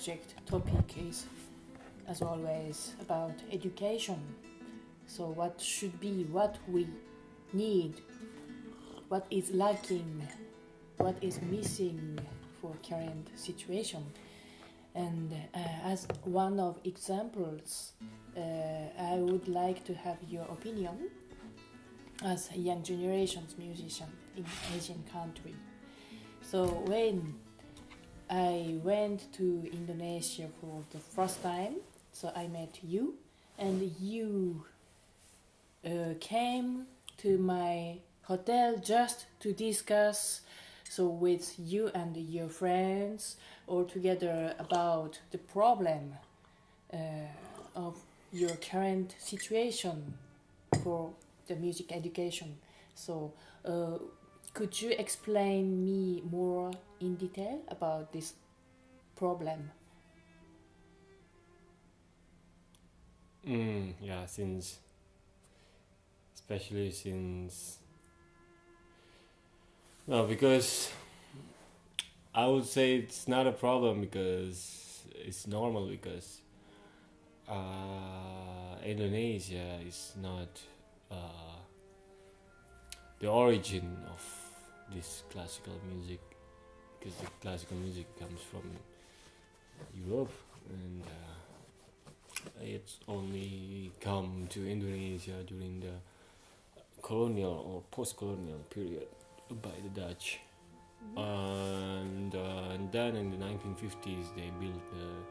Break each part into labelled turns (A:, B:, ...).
A: subject topic is, as always, about education. So what should be, what we need, what is lacking, what is missing for current situation. And as one of examples, I would like to have your opinion as a young generation's musician in Asian country. So when I went to Indonesia for the first time, so I met you, and you came to my hotel just to discuss, so with you and your friends all together about the problem of your current situation for the music education. So could you explain me more in detail about this problem?
B: Yeah, especially since, no, because I would say it's not a problem because it's normal, because Indonesia is not the origin of this classical music, because the classical music comes from Europe, and it's only come to Indonesia during the colonial or post-colonial period by the Dutch. And then in the 1950s they built the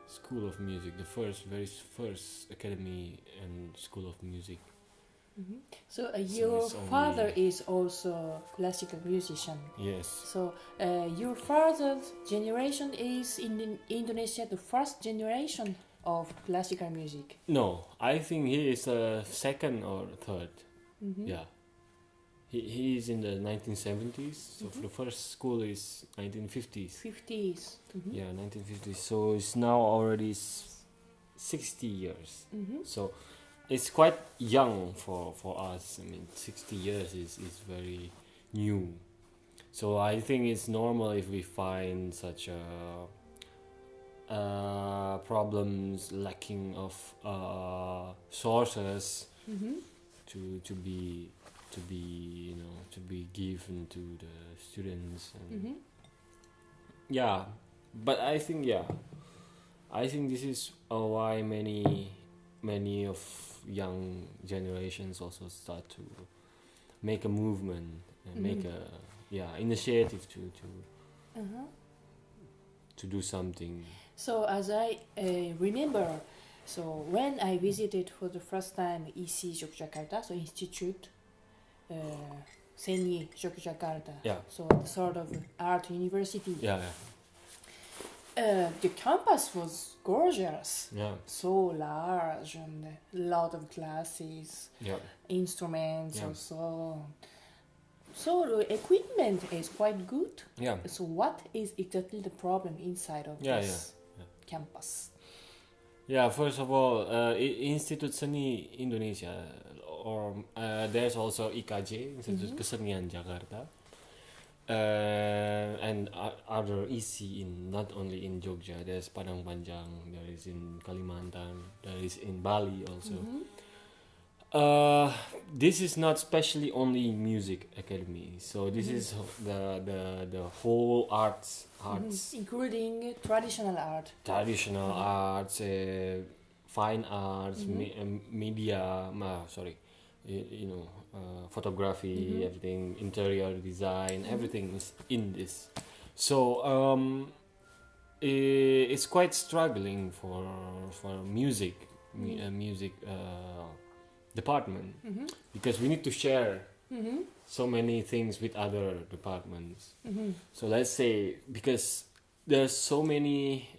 B: School of Music, the very first academy and School of Music.
A: So your father is also classical musician.
B: Yes.
A: So your father's generation is in Indonesia the first generation of classical music?
B: No, I think he is second or third. Yeah. He is in the 1970s, so for the first school is 1950s.
A: 50s.
B: Yeah, 1950s. So it's now already 60 years. So it's quite young for us. I mean, 60 years is very new. So I think it's normal if we find such problems, lacking of sources to be given to the students. And yeah, but I think this is why many of young generations also start to make a movement and make a initiative to do something.
A: So as I remember, so when I visited for the first time EC Yogyakarta, so Institute Seni Yogyakarta, so the sort of art university. The campus was gorgeous. So large and a lot of classes, instruments also. So the equipment is quite good. So what is exactly the problem inside of this campus?
B: Yeah, first of all, Institut Seni Indonesia, or there's also IKJ, Institut Kesenian Jakarta, and other EC not only in Jogja. There's Padang Panjang, there is in Kalimantan, there is in Bali also. This is not specially only music academy, so this is the whole arts,
A: including traditional art,
B: fine arts, media, photography, everything, interior design, everything is in this. So it's quite struggling for music department, because we need to share so many things with other departments. So let's say, because there's so many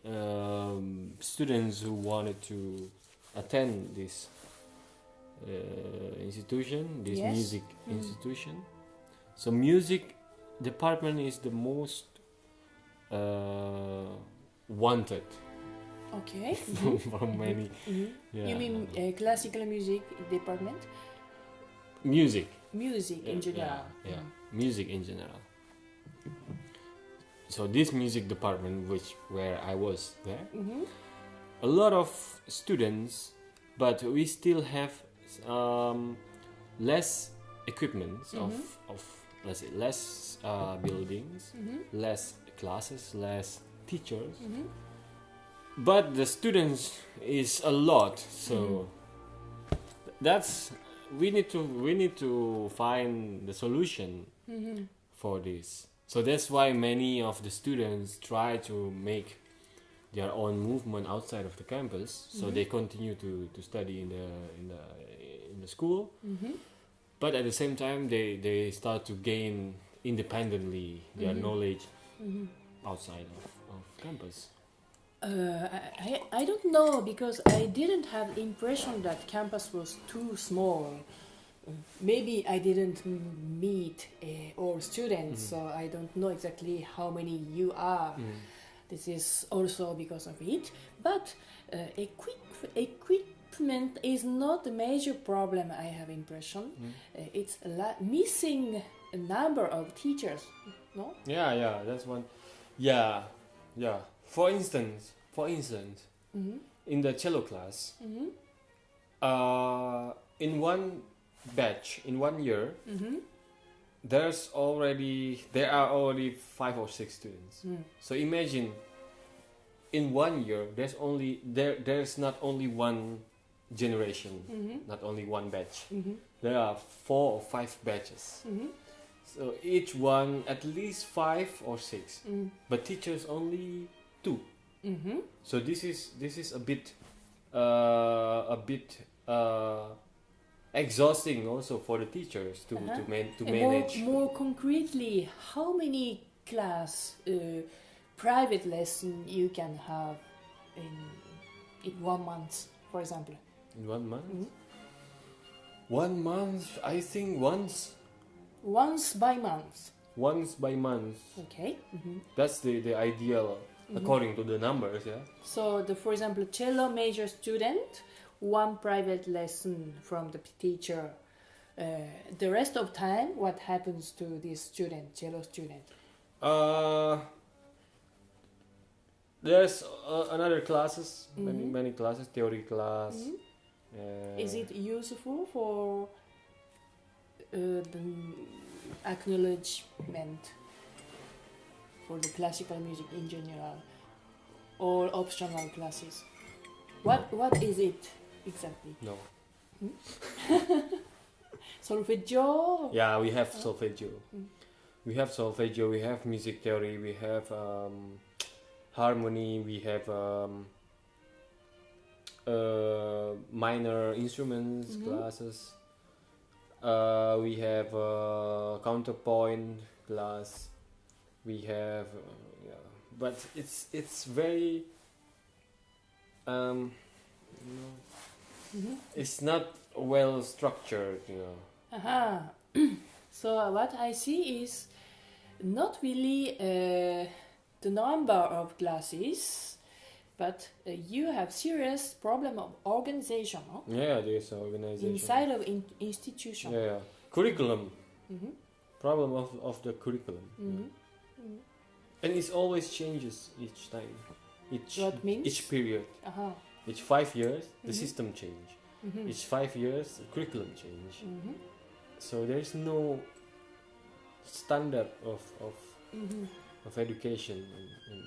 B: students who wanted to attend this institution, this music institution. So music department is the most wanted.
A: Okay.
B: From many.
A: You mean classical music department?
B: Music
A: in general.
B: Music in general. so this music department, where I was there,
A: Mm-hmm.
B: a lot of students, but we still have less equipment of let's say less buildings, less classes, less teachers, but the students is a lot. So that's we need to find the solution for this. So that's why many of the students try to make their own movement outside of the campus. So they continue to study in the school, but at the same time they start to gain independently their knowledge outside of campus.
A: I don't know, because I didn't have the impression that campus was too small. Maybe I didn't meet all students, so I don't know exactly how many you are. This is also because of it. But equipment is not the major problem, I have impression. It's missing a number of teachers, no?
B: Yeah, that's one. Yeah. For instance, in the cello class, in one batch, in 1 year, there are already 5 or 6 students. So imagine, in 1 year, there's not only one generation, not only one batch. There are 4 or 5 batches. So each one at least 5 or 6, but teachers only 2. So this is a bit exhausting also for the teachers to manage.
A: More concretely, how many class private lesson you can have in 1 month, for example?
B: In 1 month? 1 month, I think once.
A: Once by month.
B: Once by month.
A: Okay.
B: That's the ideal according to the numbers, yeah.
A: So, for example, cello major student, 1 private lesson from the teacher. The rest of time, what happens to this student, cello student?
B: There's another classes, many classes, theory class.
A: Is it useful for the acknowledgement for the classical music in general, or optional classes? What is it exactly?
B: No.
A: Solfeggio?
B: Yeah, we have solfeggio. We have solfeggio. We have music theory. We have harmony. We have minor instruments classes. We have counterpoint class. We have but it's very it's not well structured,
A: So what I see is not really the number of classes, but you have serious problem of organization, no?
B: Yeah, there's organization
A: inside of institution.
B: Yeah. Curriculum. Problem of the curriculum. And it always changes each time.
A: What means?
B: Each period. Each 5 years, the system change. Each 5 years, the curriculum change. So there's no standard of education and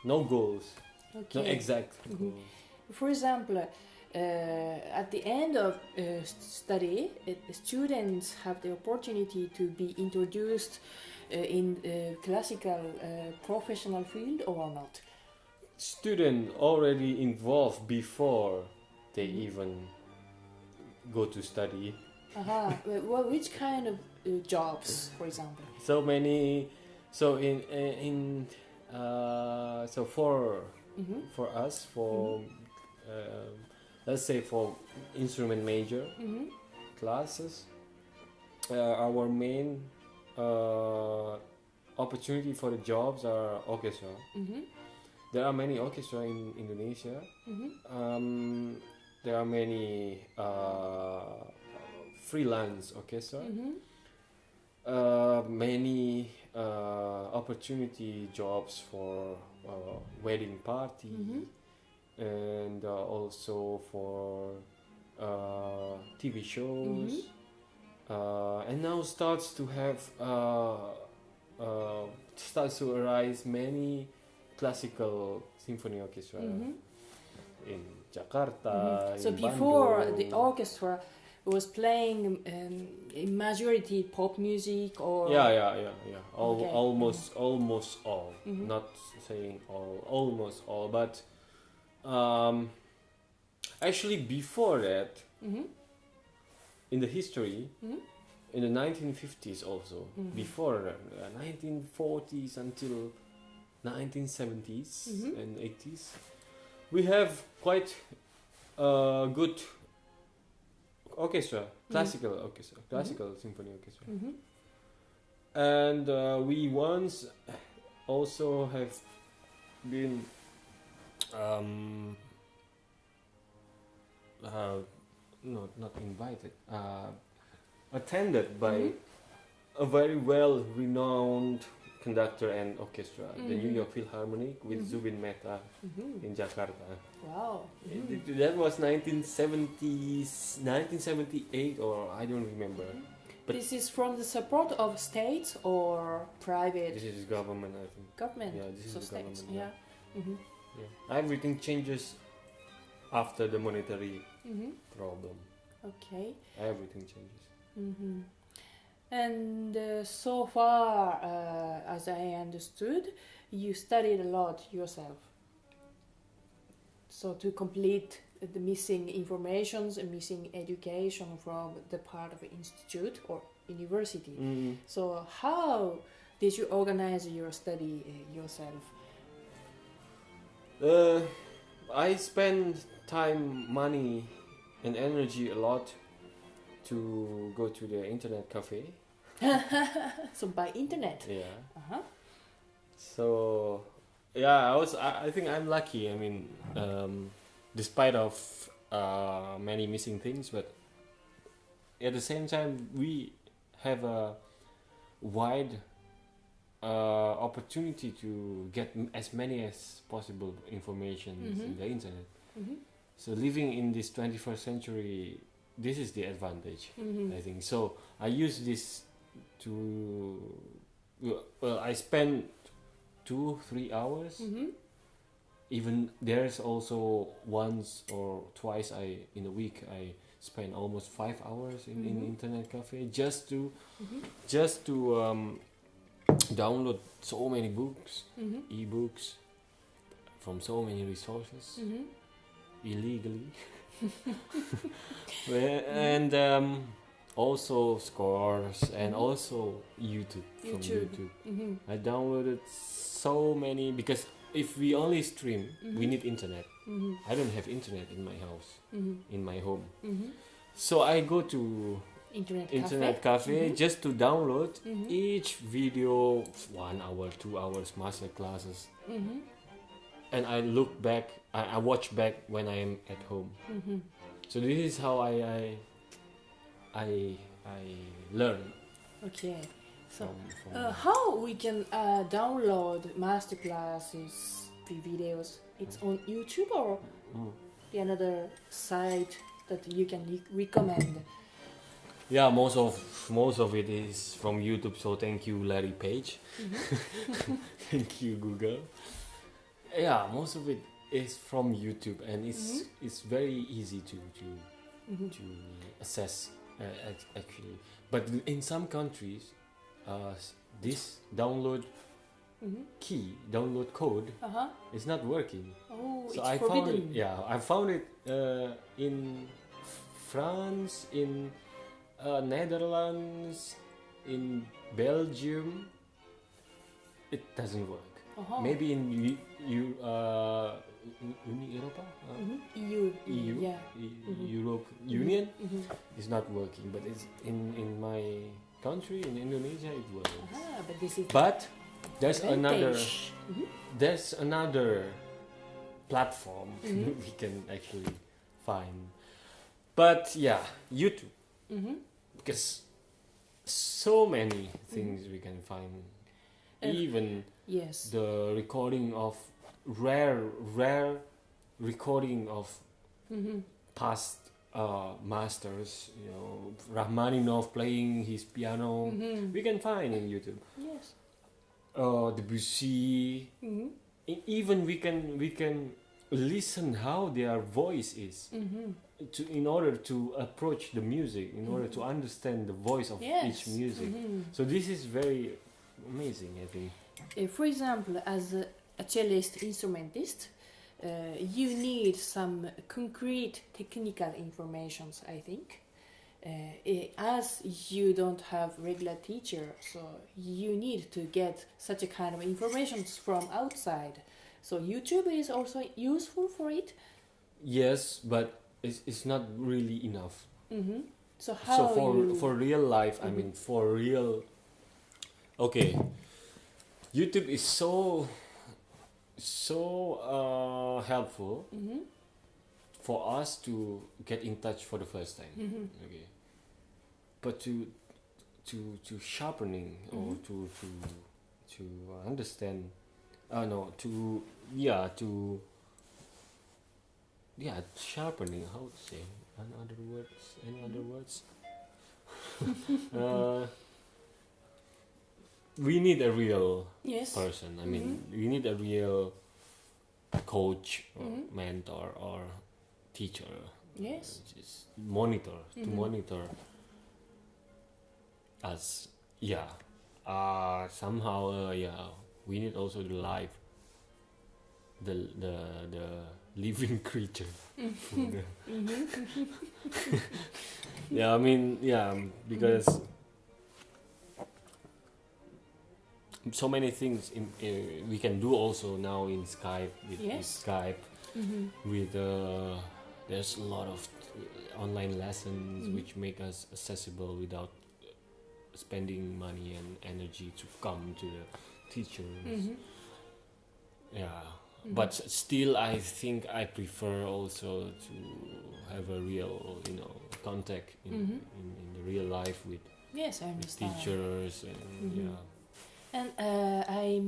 B: no goals, no exact goals.
A: For example, at the end of study, students have the opportunity to be introduced in classical professional field or not?
B: Student already involved before they even go to study.
A: Well, which kind of jobs, for example?
B: So many. So so for us, for let's say for instrument major classes, our main opportunity for the jobs are orchestra. There are many orchestra in Indonesia. There are many freelance orchestra. Many opportunity jobs for wedding party and also for TV shows. And now starts to have starts to arise many classical symphony orchestra in Jakarta.
A: So
B: in
A: before
B: Bandung.
A: the orchestra was playing in majority pop music or
B: Yeah.
A: Okay.
B: Almost all. Not saying all, almost all. But actually, before that, in the history, in the 1950s also, before 1940s until 1970s and 80s, we have quite good orchestra, classical symphony orchestra. And we once also have been not invited, attended by a very well-renowned conductor and orchestra, the New York Philharmonic with Zubin Mehta in Jakarta.
A: Wow.
B: That was 1970s, 1978, or I don't remember. But
A: this is from the support of states or private
B: this is government, I think.
A: government.
B: Yeah, this
A: So
B: is
A: states.
B: government.
A: Yeah.
B: Yeah. Everything changes after the monetary problem.
A: Okay.
B: Everything changes.
A: And so far, as I understood, you studied a lot yourself. So to complete the missing informations and missing education from the part of the institute or university. So how did you organize your study yourself?
B: I spend time, money, and energy a lot to go to the internet cafe.
A: So by internet.
B: Yeah. So yeah, I think I'm lucky. I mean, despite of many missing things, but at the same time we have a wide opportunity to get as many as possible information in the internet. So living in this 21st century, this is the advantage, I think. So I use this to, well, I spend 2-3 hours. Even there's also once or twice in a week I spend almost 5 hours in internet cafe just to download so many books, e-books from so many resources illegally. And also scores and also YouTube. From YouTube. I downloaded so many because if we only stream, we need internet. I don't have internet in my house, in my home. So I go to internet cafe just to download each video, 1 hour, 2 hours, master classes. And I look back, I watch back when I am at home. So this is how I learn.
A: Okay. So
B: from
A: how we can download master classes, the videos? It's on YouTube or the another site that you can recommend?
B: Yeah, most of it is from YouTube. So thank you, Larry Page. Thank you, Google. Yeah, most of it is from YouTube, and it's very easy to assess actually. But in some countries, this download code is not working.
A: Oh,
B: so
A: it's
B: I
A: forbidden.
B: found it. Yeah, I found it in France, in Netherlands, in Belgium. It doesn't work. Maybe in Europa,
A: EU,
B: yeah, Europe Union is not working, but it's in my country, in Indonesia, it works.
A: But this is
B: But there's
A: advantage.
B: another platform we can actually find. But yeah, YouTube, because so many things we can find even
A: Yes.
B: the recording of rare recording of past masters, you know, Rachmaninov playing his piano, we can find in YouTube.
A: Yes.
B: Debussy, even we can listen how their voice is in order to approach the music, in order to understand the voice of each music. So this is very amazing, I think.
A: For example, as a cellist instrumentist, you need some concrete technical informations, I think. As you don't have regular teacher, so you need to get such a kind of information from outside. So YouTube is also useful for it.
B: Yes, but it's not really enough.
A: So how
B: for real life, I mean for real. Okay, YouTube is so helpful for us to get in touch for the first time. Okay, but to sharpening or to understand, sharpening. How to say? Any other words? We need a real person. I mean, we need a real coach or mentor or teacher.
A: Yes.
B: Just monitor to monitor us. Yeah. Somehow. We need also the life. The living creature. Yeah. I mean. Yeah. Because. So many things we can do also now in Skype with Skype with there's a lot of online lessons which make us accessible without spending money and energy to come to the teachers. But still I think I prefer also to have a real contact in the real life with teachers and
A: And I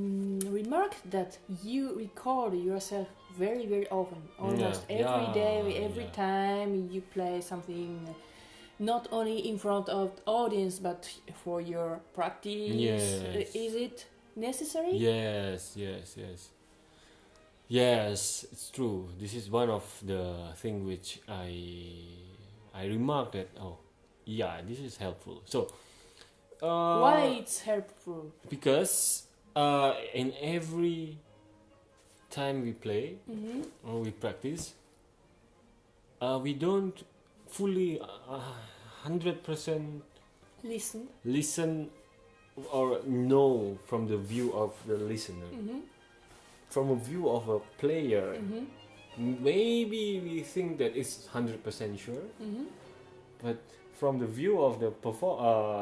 A: remarked that you record yourself very, very often, almost every day, every time you play something, not only in front of the audience, but for your practice.
B: Yes.
A: Is it necessary?
B: Yes, it's true. This is one of the things which I remarked that, this is helpful. So,
A: why it's helpful?
B: Because in every time we play or we practice, we don't fully 100% listen or know from the view of the listener. From a view of a player, maybe we think that it's 100% sure, but from the view of the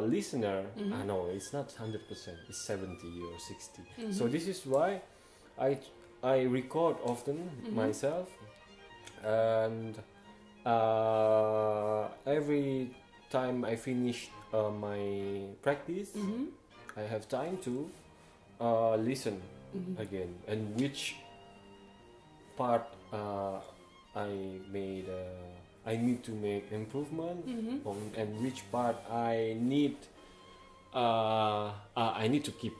B: listener, no, it's not 100%. It's 70 or 60. So this is why I record often myself, and every time I finish my practice, I have time to listen again, and which part I need to make improvement and which part I need to keep.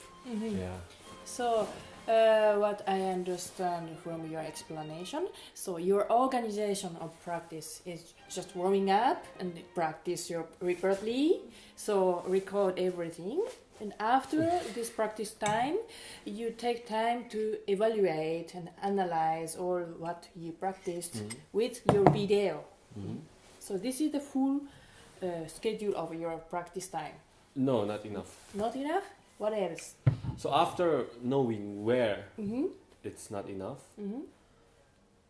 A: So what I understand from your explanation, so your organization of practice is just warming up and practice your repertoire, so record everything, and after this practice time you take time to evaluate and analyze all what you practiced with your video. So this is the full schedule of your practice time.
B: No, not enough.
A: Not enough? What else?
B: So after knowing where it's not enough,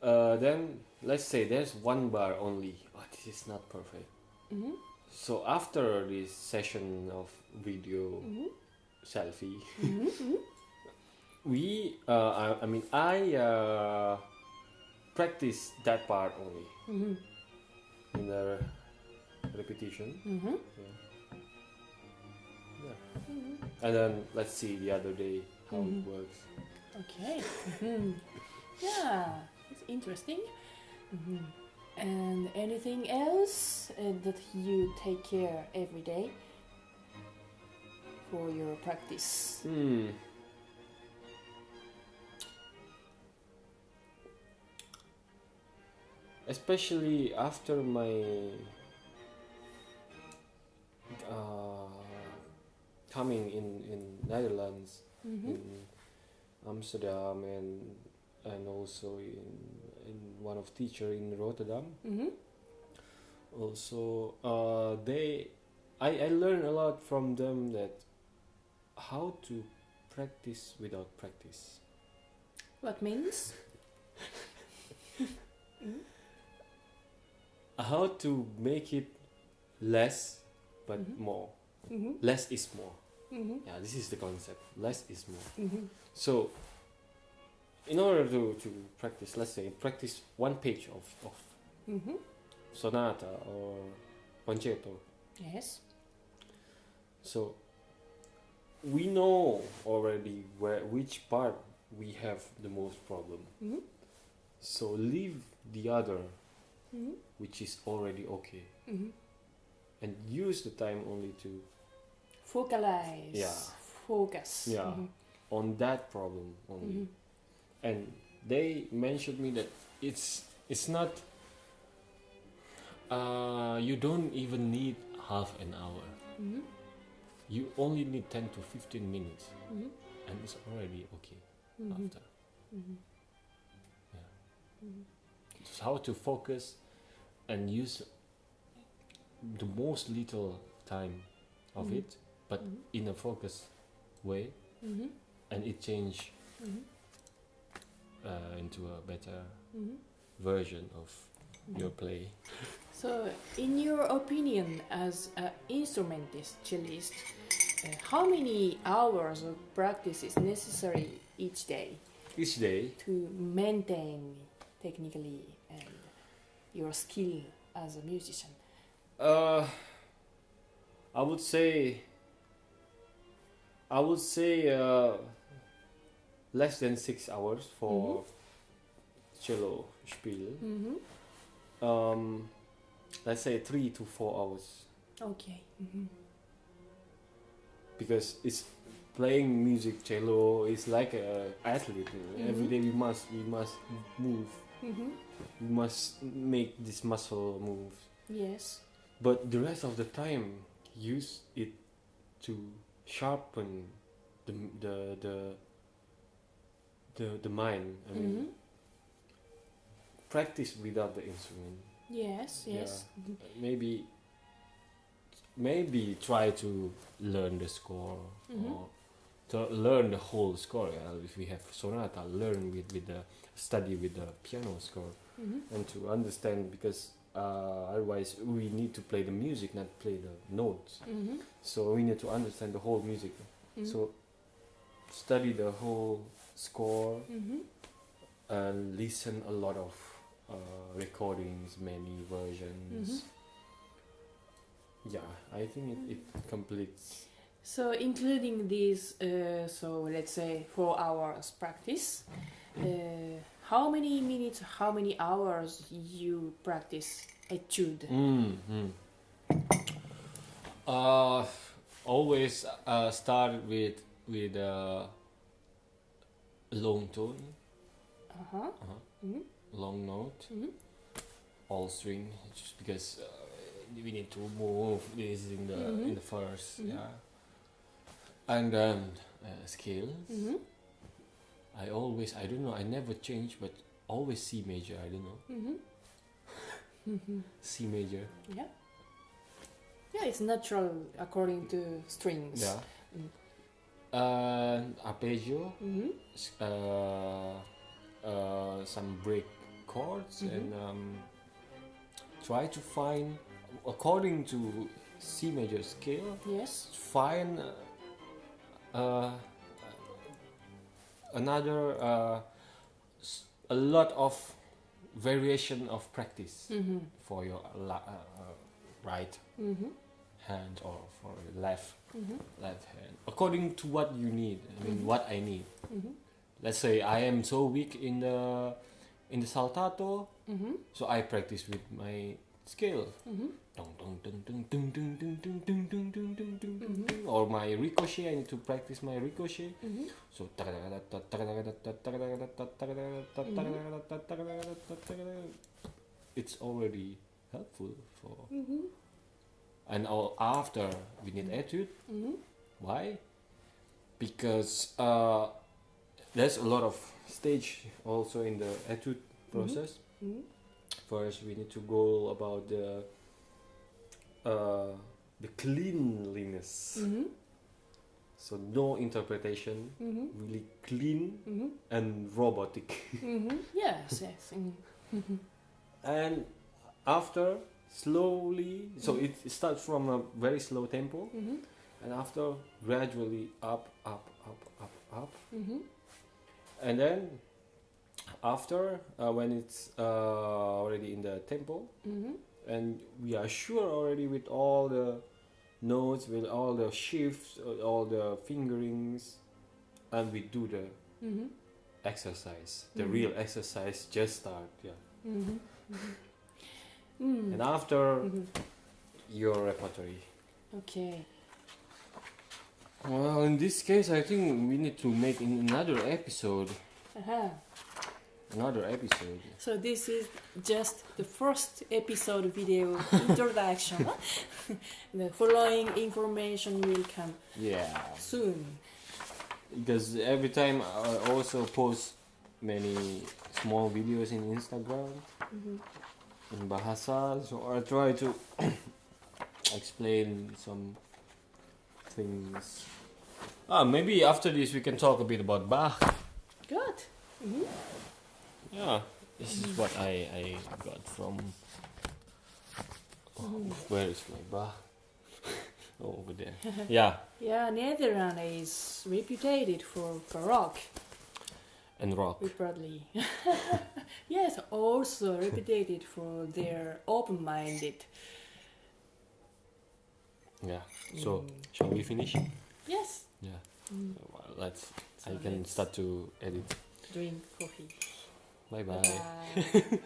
B: then let's say there's one bar only. Oh, this is not perfect. So after this session of video selfie, I practice that part only. In the repetition, and then let's see the other day how it works.
A: Okay. Yeah, it's interesting. And anything else that you take care every day for your practice?
B: Especially after my coming in Netherlands, in Amsterdam, and also in one of teacher in Rotterdam. Also, I learned a lot from them that how to practice without practice.
A: What means?
B: How to make it less but more. Less is more. Yeah, this is the concept. Less is more. So, in order to practice, let's say, practice one page of sonata or concerto.
A: Yes.
B: So, we know already which part we have the most problem. So, leave the other, which is already okay. And use the time only to
A: focalize.
B: Yeah.
A: Focus.
B: Yeah. On that problem only. And they mentioned me that it's not you don't even need half an hour. You only need 10 to 15 minutes, and it's already okay after. Yeah. So how to focus and use the most little time of it, but in a focused way, and it change into a better version of your play.
A: So, in your opinion, as an instrumentist, cellist, how many hours of practice is necessary each day?
B: Each day
A: to maintain technically and your skill as a musician?
B: I would say less than 6 hours for cello spiel. Let's say 3 to 4 hours.
A: Okay.
B: Because it's playing music cello is like a athlete. Every day we must move. We must make this muscle move.
A: Yes.
B: But the rest of the time, use it to sharpen the mind. I mean, practice without the instrument.
A: Yes. Yes.
B: Yeah. Maybe try to learn the score or to learn the whole score. If we have sonata, learn with the study with the piano score and to understand, because otherwise we need to play the music, not play the notes. So we need to understand the whole music. So study the whole score and listen a lot of recordings, many versions. Yeah, I think it completes.
A: So, including these, so let's say 4 hours practice, how many minutes, how many hours you practice etude?
B: Always start with long tone, long note, all string, just because we need to move this in the first, and then scales. I don't know, I never change, but always C major. I don't know. C major.
A: Yeah. Yeah, it's natural according to strings.
B: Yeah. Arpeggio. Some break chords and try to find according to C major scale.
A: Yes.
B: Find another a lot of variation of practice for your right hand or for left hand, according to what you need. I mean, what I need. Let's say I am so weak in the saltato, so I practice with my scale. Or my ricochet, I need to practice my ricochet. So it's already helpful for. And after we need etude. Why? Because there's a lot of stage also in the etude process. First, we need to go about the cleanliness. So no interpretation, really clean and robotic.
A: Yes.
B: And after slowly, so it starts from a very slow tempo, and after gradually up. And then after when it's already in the tempo, and we are sure already with all the notes, with all the shifts, all the fingerings, and we do the exercise, the real exercise just start. And after your repertory.
A: Okay.
B: Well, in this case, I think we need to make another episode. Another episode.
A: So this is just the first episode video introduction. The following information will come soon.
B: Because every time I also post many small videos in Instagram in Bahasa, so I try to explain some things. Maybe after this we can talk a bit about Bach.
A: Good.
B: Yeah, this is what I got from. Where is my Bach? Over there. Yeah.
A: Yeah, Netherlands is reputed for baroque
B: And rock.
A: reportedly. Yes, also reputed for their open-minded.
B: Yeah. So shall we finish?
A: Yes.
B: Yeah. Well, let's.
A: So
B: I can
A: let's
B: start to edit.
A: drink coffee.
B: Bye bye.
A: Bye.